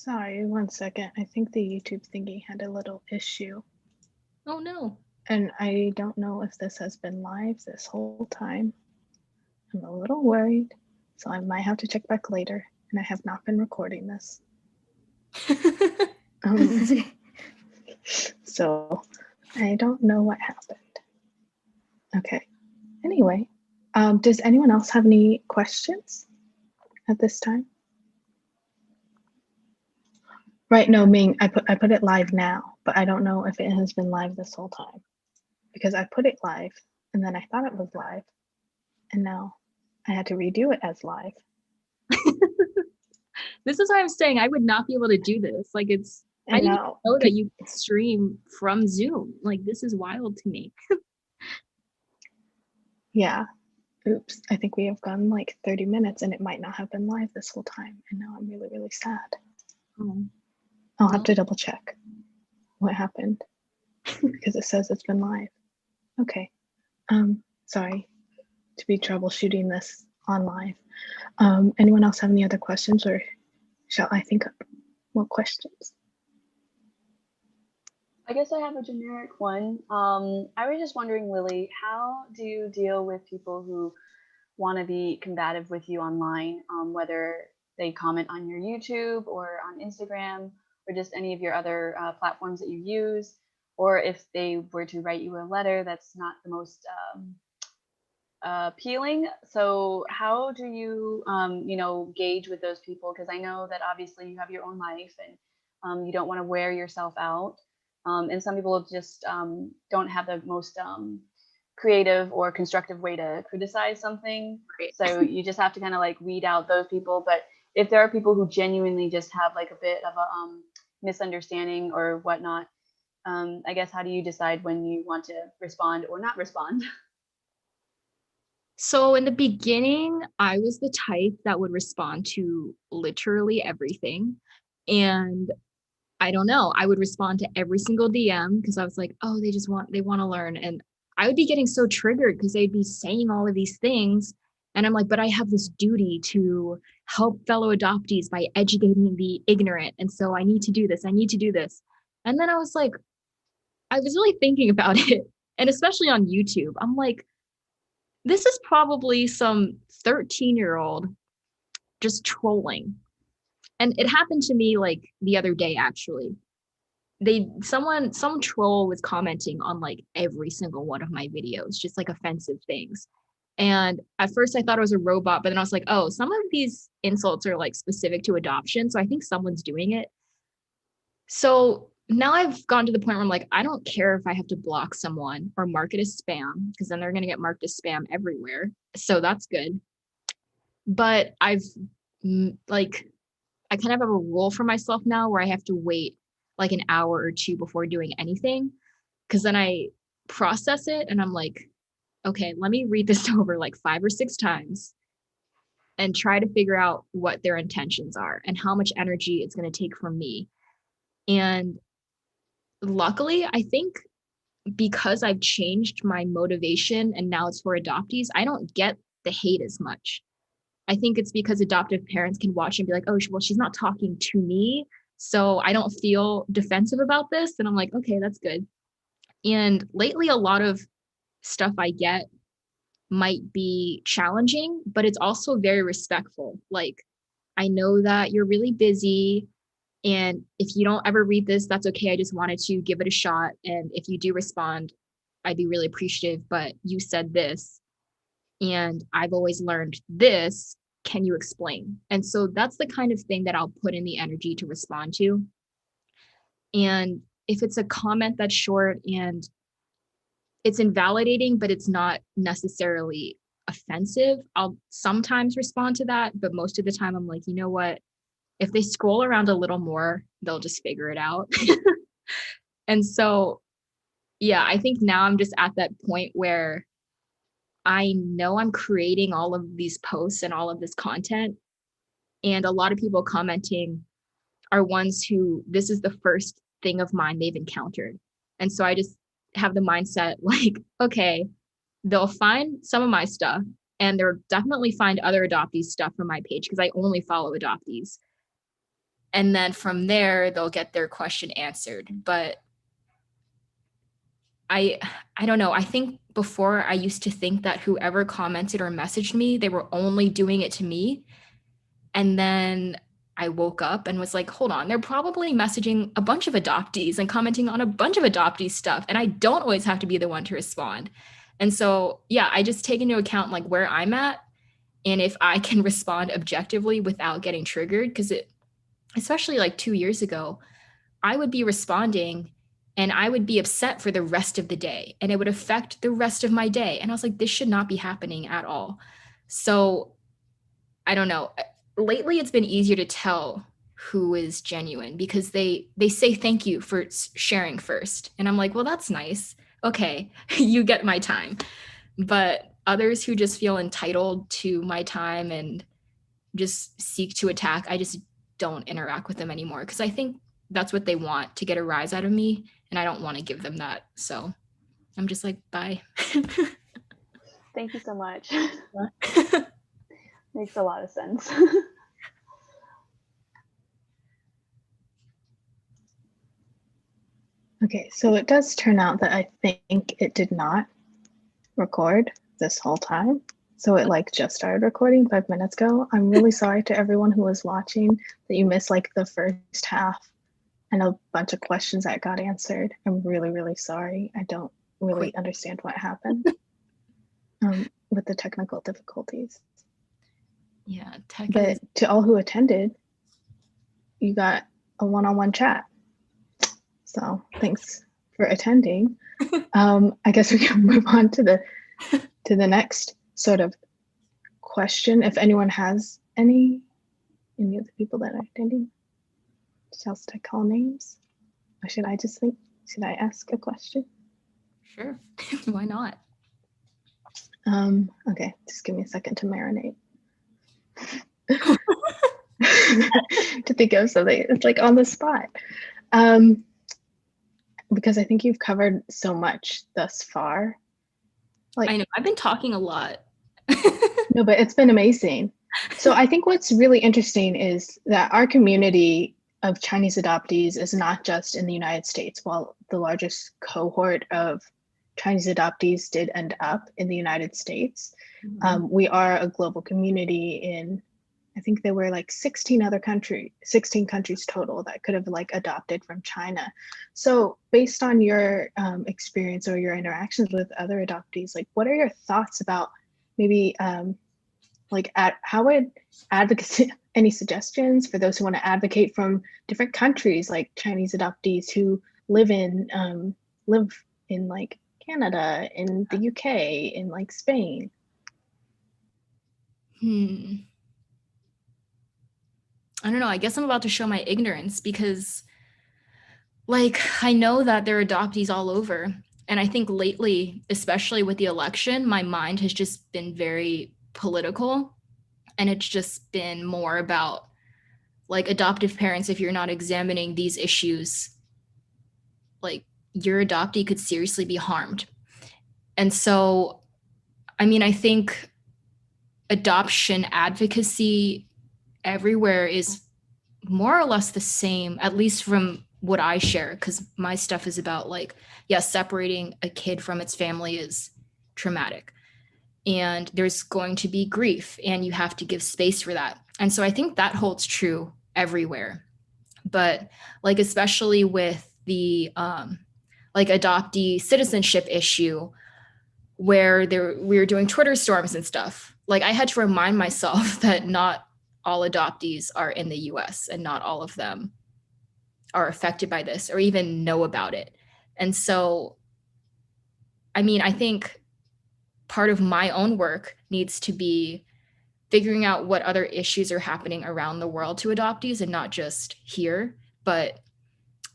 Sorry, one second. I think the YouTube thingy had a little issue. Oh no. And I don't know if this has been live this whole time. I'm a little worried, so I might have to check back later. And I have not been recording this. So I don't know what happened. Okay. Anyway, does anyone else have any questions at this time? Right, no, Ming, I put it live now, but I don't know if it has been live this whole time because I put it live and then I thought it was live and now I had to redo it as live. This is why I'm saying I would not be able to do this. Like I didn't know that you could stream from Zoom. Like this is wild to me. Yeah. Oops, I think we have gone like 30 minutes and it might not have been live this whole time. And now I'm really, really sad. Oh. I'll have to double check what happened because it says it's been live. Okay. Sorry to be troubleshooting this on live. Anyone else have any other questions or shall I think of more questions? I guess I have a generic one. I was just wondering, Lilly, how do you deal with people who want to be combative with you online, whether they comment on your YouTube or on Instagram or just any of your other platforms that you use, or if they were to write you a letter that's not the most appealing. So how do you, gauge with those people? Because I know that obviously you have your own life and you don't want to wear yourself out. And some people just don't have the most creative or constructive way to criticize something. Right. So you just have to kind of like weed out those people. But if there are people who genuinely just have like a bit of a misunderstanding or whatnot, I guess how do you decide when you want to respond or not respond? So in the beginning, I was the type that would respond to literally everything. And I don't know, I would respond to every single DM because I was like, oh, they want to learn. And I would be getting so triggered because they'd be saying all of these things. And I'm like, but I have this duty to help fellow adoptees by educating the ignorant. And so I need to do this. I need to do this. And then I was like, I was really thinking about it. And especially on YouTube, I'm like, this is probably some 13-year-old just trolling. And it happened to me like the other day, actually. Some troll was commenting on like every single one of my videos, just like offensive things. And at first I thought it was a robot, but then I was like, oh, some of these insults are like specific to adoption. So I think someone's doing it. So now I've gone to the point where I'm like, I don't care if I have to block someone or mark it as spam, because then they're going to get marked as spam everywhere. So that's good. But I kind of have a rule for myself now where I have to wait like an hour or two before doing anything. Cause then I process it and I'm like, okay, let me read this over like 5 or 6 times and try to figure out what their intentions are and how much energy it's going to take from me. And luckily, I think because I've changed my motivation and now it's for adoptees, I don't get the hate as much. I think it's because adoptive parents can watch and be like, oh, well, she's not talking to me, so I don't feel defensive about this. And I'm like, okay, that's good. And lately, a lot of stuff I get might be challenging, but it's also very respectful. Like, I know that you're really busy. And if you don't ever read this, that's okay. I just wanted to give it a shot. And if you do respond, I'd be really appreciative. But you said this, and I've always learned this. Can you explain? And so that's the kind of thing that I'll put in the energy to respond to. And if it's a comment that's short and it's invalidating, but it's not necessarily offensive, I'll sometimes respond to that. But most of the time, I'm like, you know what? If they scroll around a little more, they'll just figure it out. And so, yeah, I think now I'm just at that point where I know I'm creating all of these posts and all of this content. And a lot of people commenting are ones who this is the first thing of mine they've encountered. And so I just have the mindset like, okay, they'll find some of my stuff and they'll definitely find other adoptees stuff from my page because I only follow adoptees. And then from there, they'll get their question answered. But I don't know. I think before I used to think that whoever commented or messaged me, they were only doing it to me. And then I woke up and was like, hold on, they're probably messaging a bunch of adoptees and commenting on a bunch of adoptee stuff. And I don't always have to be the one to respond. And so, yeah, I just take into account like where I'm at and if I can respond objectively without getting triggered. Because especially like 2 years ago, I would be responding and I would be upset for the rest of the day and it would affect the rest of my day. And I was like, this should not be happening at all. So I don't know. Lately, it's been easier to tell who is genuine because they say thank you for sharing first. And I'm like, well, that's nice. Okay, you get my time. But others who just feel entitled to my time and just seek to attack, I just don't interact with them anymore because I think that's what they want, to get a rise out of me, and I don't want to give them that. So I'm just like, bye. Thank you so much. Makes a lot of sense. Okay, so it does turn out that I think it did not record this whole time. So it like just started recording 5 minutes ago. I'm really sorry to everyone who was watching that you missed like the first half and a bunch of questions that got answered. I'm really, really sorry. I don't really understand what happened with the technical difficulties. Yeah, but to all who attended, you got a one-on-one chat. So thanks for attending. I guess we can move on to the next sort of question. If anyone has any of the people that are attending, shall I call names? Or should I ask a question? Sure, why not? Okay, just give me a second to marinate. To think of something. It's like on the spot. Because I think you've covered so much thus far. Like, I know, I've been talking a lot. No, but it's been amazing. So I think what's really interesting is that our community of Chinese adoptees is not just in the United States. While the largest cohort of Chinese adoptees did end up in the United States, we are a global community in, I think there were like 16 countries total that could have like adopted from China. So based on your experience or your interactions with other adoptees, like what are your thoughts about maybe how would advocacy, any suggestions for those who want to advocate from different countries, like Chinese adoptees who live in like Canada, in the UK, in like Spain? I don't know. I guess I'm about to show my ignorance because like I know that there are adoptees all over. And I think lately, especially with the election, my mind has just been very political. And it's just been more about like adoptive parents, if you're not examining these issues, like your adoptee could seriously be harmed. And so, I mean, I think adoption advocacy everywhere is more or less the same, at least from what I share, because my stuff is about like, separating a kid from its family is traumatic. And there's going to be grief and you have to give space for that. And so I think that holds true everywhere. But like, especially with the like adoptee citizenship issue, where we were doing Twitter storms and stuff, like I had to remind myself that not all adoptees are in the US and not all of them are affected by this or even know about it. And so, I mean, I think part of my own work needs to be figuring out what other issues are happening around the world to adoptees and not just here. But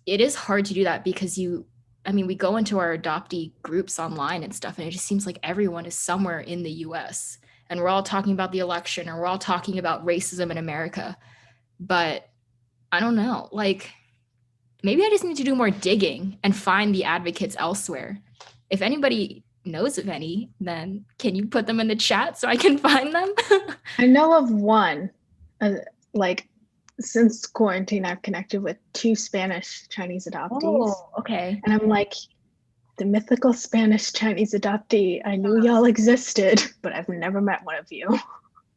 it is hard to do that because we go into our adoptee groups online and stuff, and it just seems like everyone is somewhere in the US and we're all talking about the election or we're all talking about racism in America. But I don't know, like maybe I just need to do more digging and find the advocates elsewhere. If anybody knows of any, then can you put them in the chat so I can find them? I know of one, like since quarantine, I've connected with 2 Spanish Chinese adoptees. Oh, okay. And I'm like, the mythical Spanish Chinese adoptee, I knew y'all existed, but I've never met one of you.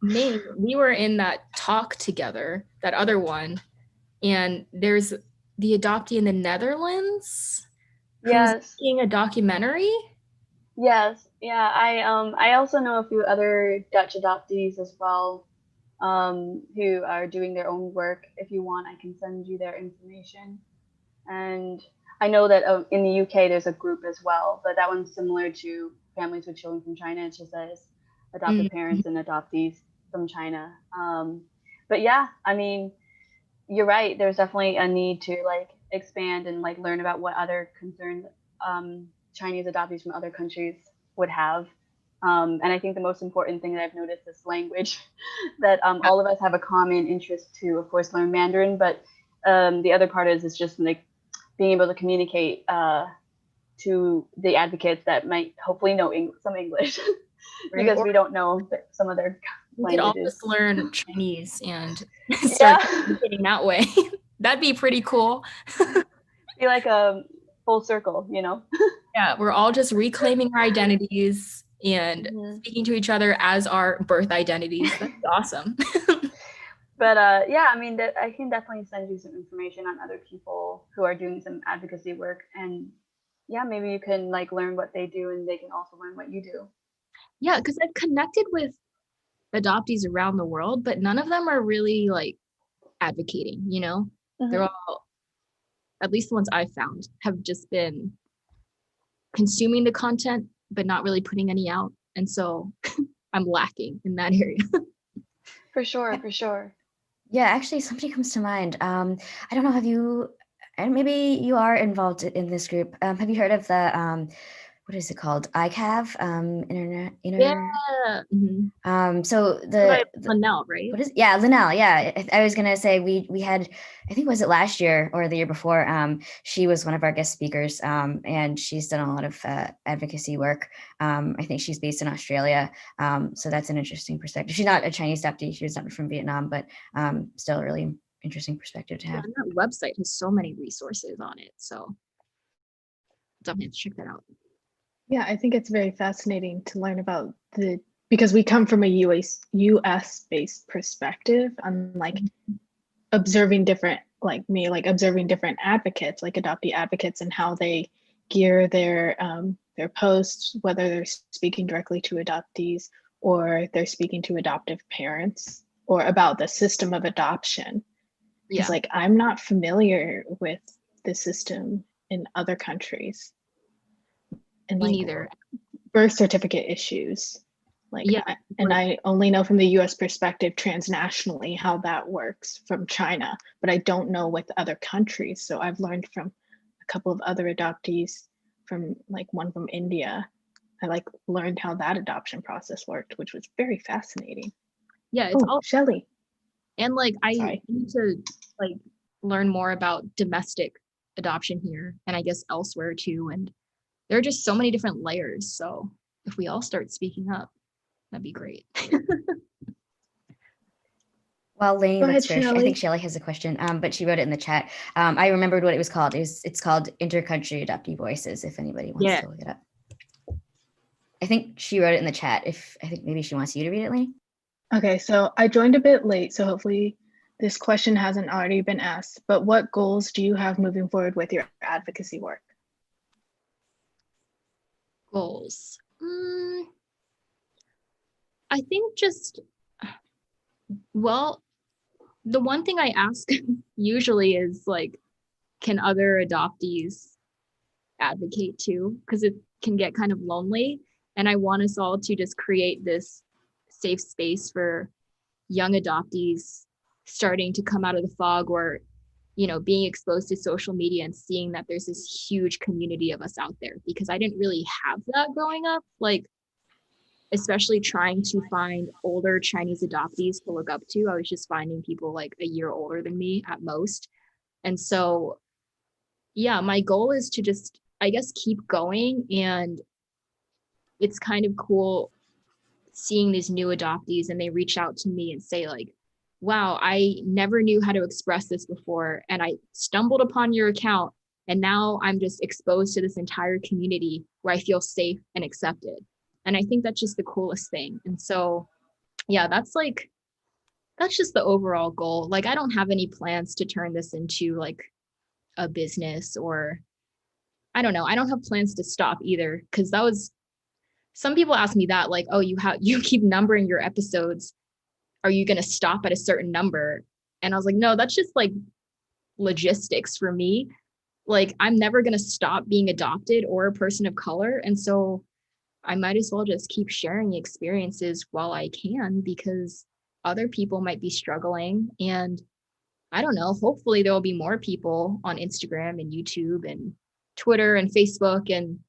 We were in that talk together, that other one, and there's the adoptee in the Netherlands who's Yes. making a documentary. Yes. Yeah. I also know a few other Dutch adoptees as well, who are doing their own work. If you want, I can send you their information. And I know that in the UK there's a group as well, but that one's similar to Families with Children from China. It just says adoptive parents and adoptees from China. But yeah, I mean, you're right. There's definitely a need to like expand and like learn about what other concerns Chinese adoptees from other countries would have. And I think the most important thing that I've noticed is language, that all of us have a common interest to, of course, learn Mandarin, but the other part is just like being able to communicate to the advocates that might hopefully know some English, because Right? we don't know some of their We could all languages. just learn Chinese and start Yeah, communicating that way. That'd be pretty cool. be like a full circle, you know? Yeah, we're all just reclaiming our identities and speaking to each other as our birth identities. That's awesome. But yeah, I mean, that I can definitely send you some information on other people who are doing some advocacy work, and yeah, maybe you can like learn what they do, and they can also learn what you do. Yeah, because I've connected with adoptees around the world, but none of them are really like advocating, you know? They're all, at least the ones I've found, have just been consuming the content, but not really putting any out. And so I'm lacking in that area. For sure, for sure. Yeah, actually, somebody comes to mind. I don't know, have you, and maybe you are involved in this group. Have you heard of the, what is it called? ICAV, Yeah. Mm-hmm. So Linnell, right? what is, yeah, Linnell. Yeah, I was gonna say we had, I think was it last year or the year before? She was one of our guest speakers, and she's done a lot of advocacy work. I think she's based in Australia, so that's an interesting perspective. She's not a Chinese adoptee; she was not from Vietnam, but still a really interesting perspective to have. And that website has so many resources on it, so definitely have to check that out. Yeah, I think it's very fascinating to learn about because we come from a US based perspective, on like observing different, like me, like observing different advocates, like adoptee advocates, and how they gear their posts, whether they're speaking directly to adoptees or they're speaking to adoptive parents or about the system of adoption. Because like I'm not familiar with the system in other countries. And Me like neither. birth certificate issues, like I only know from the US perspective transnationally how that works from China, but I don't know with other countries. So I've learned from a couple of other adoptees, from like one from India. I like learned how that adoption process worked, which was very fascinating. Yeah, it's all Shelly. And like I need to like learn more about domestic adoption here, and I guess elsewhere too. And there are just so many different layers. So if we all start speaking up, that'd be great. Well, Lainey, Go ahead, first. I think Shelly has a question, but she wrote it in the chat. I remembered what it was called. It's called Intercountry Adoptee Voices, if anybody wants to look it up. I think she wrote it in the chat. I think maybe she wants you to read it, Lainey. Okay, so I joined a bit late, so hopefully this question hasn't already been asked, but what goals do you have moving forward with your advocacy work? Goals. I think just, well, the one thing I ask usually is like, can other adoptees advocate too? Because it can get kind of lonely. And I want us all to just create this safe space for young adoptees starting to come out of the fog, or, you know, being exposed to social media and seeing that there's this huge community of us out there, because I didn't really have that growing up, like especially trying to find older Chinese adoptees to look up to. I was just finding people like a year older than me at most. And so, yeah, my goal is to just, I guess, keep going. And it's kind of cool seeing these new adoptees and they reach out to me and say like, wow, I never knew how to express this before. And I stumbled upon your account. And now I'm just exposed to this entire community where I feel safe and accepted. And I think that's just the coolest thing. And so, yeah, that's just the overall goal. Like, I don't have any plans to turn this into like a business, or I don't know. I don't have plans to stop either. Cause that was, some people ask me that, like, oh, you keep numbering your episodes. Are you going to stop at a certain number? And I was like, no, that's just like logistics for me. Like, I'm never going to stop being adopted or a person of color. And so I might as well just keep sharing experiences while I can, because other people might be struggling. And I don't know, hopefully there will be more people on Instagram and YouTube and Twitter and Facebook, and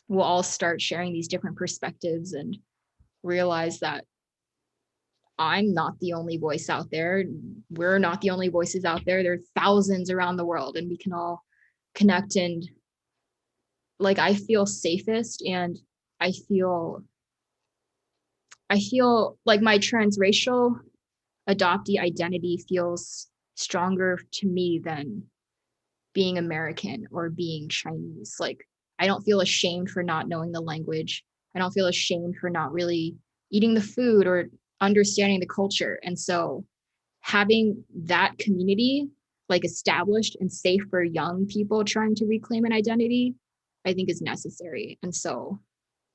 we'll all start sharing these different perspectives and realize that I'm not the only voice out there. We're not the only voices out there. There are thousands around the world, and we can all connect. And like, I feel safest, and I feel like my transracial adoptee identity feels stronger to me than being American or being Chinese. Like, I don't feel ashamed for not knowing the language. I don't feel ashamed for not really eating the food or understanding the culture. And so having that community like established and safe for young people trying to reclaim an identity, I think is necessary. And so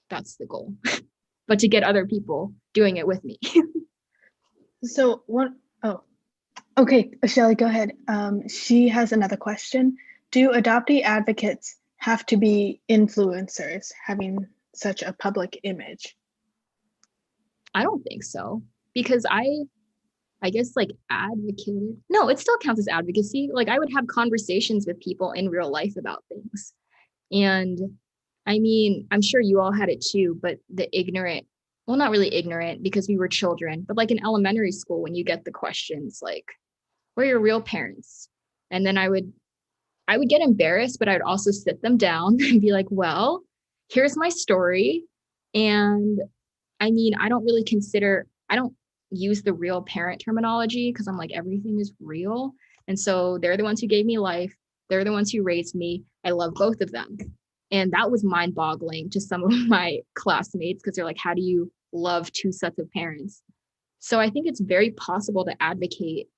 that's the goal. But to get other people doing it with me. So what, oh, okay, Shelly, go ahead. She has another question. Do adoptee advocates have to be influencers having such a public image? I don't think so, because I guess like advocated. No, it still counts as advocacy. Like, I would have conversations with people in real life about things. And I mean, I'm sure you all had it too, but the ignorant, well, not really ignorant because we were children, but like in elementary school, when you get the questions like, where are your real parents? And then I would get embarrassed, but I would also sit them down and be like, well, here's my story. And I mean, I don't use the real parent terminology because I'm like, everything is real. And so they're the ones who gave me life. They're the ones who raised me. I love both of them. And that was mind boggling to some of my classmates, because they're like, how do you love two sets of parents? So I think it's very possible to advocate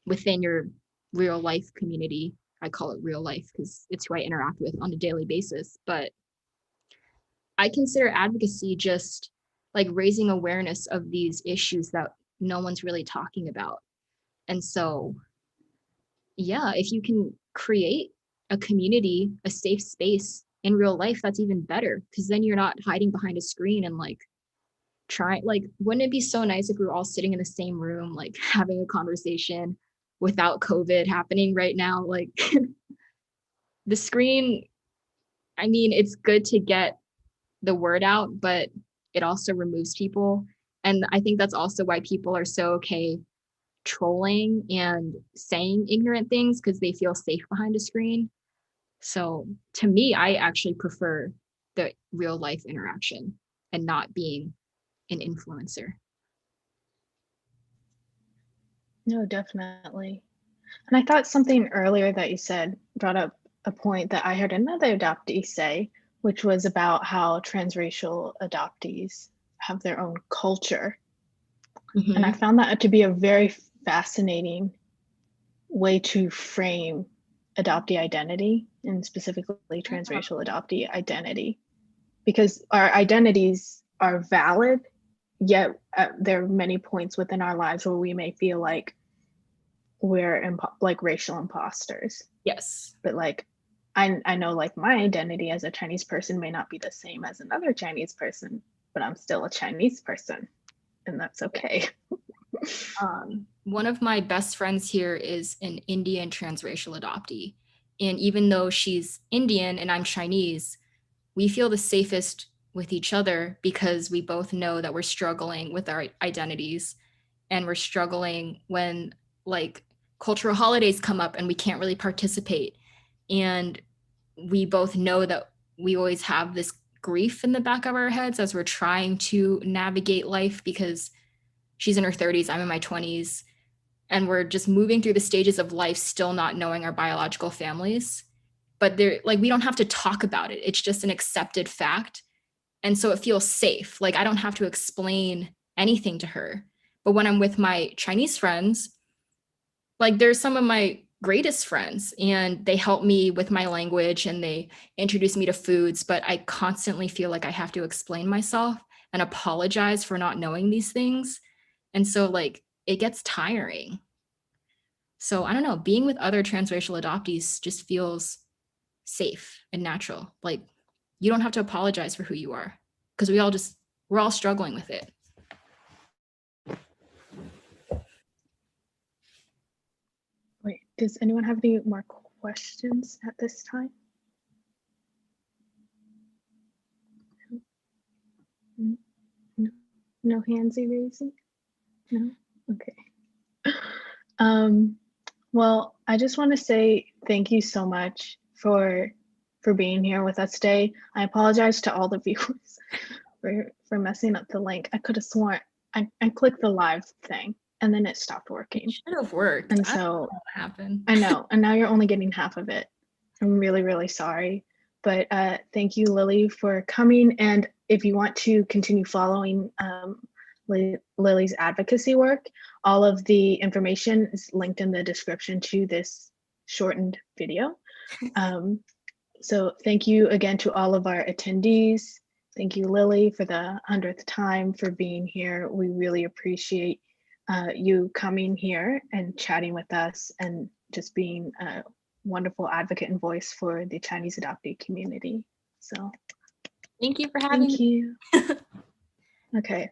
within your real life community. I call it real life because it's who I interact with on a daily basis. But I consider advocacy just like raising awareness of these issues that no one's really talking about. And so, yeah, if you can create a community, a safe space in real life, that's even better, because then you're not hiding behind a screen and like wouldn't it be so nice if we were all sitting in the same room, like having a conversation without COVID happening right now? Like the screen, I mean, it's good to get the word out, but it also removes people. And I think that's also why people are so okay trolling and saying ignorant things, because they feel safe behind a screen. So to me, I actually prefer the real life interaction and not being an influencer. No, definitely. And I thought something earlier that you said brought up a point that I heard another adoptee say, which was about how transracial adoptees have their own culture. Mm-hmm. And I found that to be a very fascinating way to frame adoptee identity, and specifically transracial adoptee identity, because our identities are valid, yet there are many points within our lives where we may feel like we're like racial imposters. Yes. But like, I know like my identity as a Chinese person may not be the same as another Chinese person, but I'm still a Chinese person, and that's okay. One of my best friends here is an Indian transracial adoptee. And even though she's Indian and I'm Chinese, we feel the safest with each other because we both know that we're struggling with our identities, and we're struggling when like cultural holidays come up and we can't really participate. And we both know that we always have this grief in the back of our heads as we're trying to navigate life, because she's in her 30s, I'm in my 20s, and we're just moving through the stages of life, still not knowing our biological families. But they're like, we don't have to talk about it. It's just an accepted fact. And so it feels safe. Like I don't have to explain anything to her. But when I'm with my Chinese friends, like they're some of my greatest friends and they help me with my language and they introduce me to foods, but I constantly feel like I have to explain myself and apologize for not knowing these things. And so like it gets tiring. So I don't know, being with other transracial adoptees just feels safe and natural. Like you don't have to apologize for who you are because we're all struggling with it. Wait, does anyone have any more questions at this time? No, no handsy raising? No? Okay. Well, I just want to say thank you so much for being here with us today. I apologize to all the viewers for messing up the link. I could have sworn I clicked the live thing and then it stopped working. It should have worked. And I don't know so what happened. I know, and now you're only getting half of it. I'm really, really sorry. But thank you, Lilly, for coming. And if you want to continue following Lily's advocacy work, all of the information is linked in the description to this shortened video. So thank you again to all of our attendees. Thank you, Lilly, for the 100th time for being here. We really appreciate you coming here and chatting with us and just being a wonderful advocate and voice for the Chinese adoptee community. So Thank you for having me. thank you. Okay.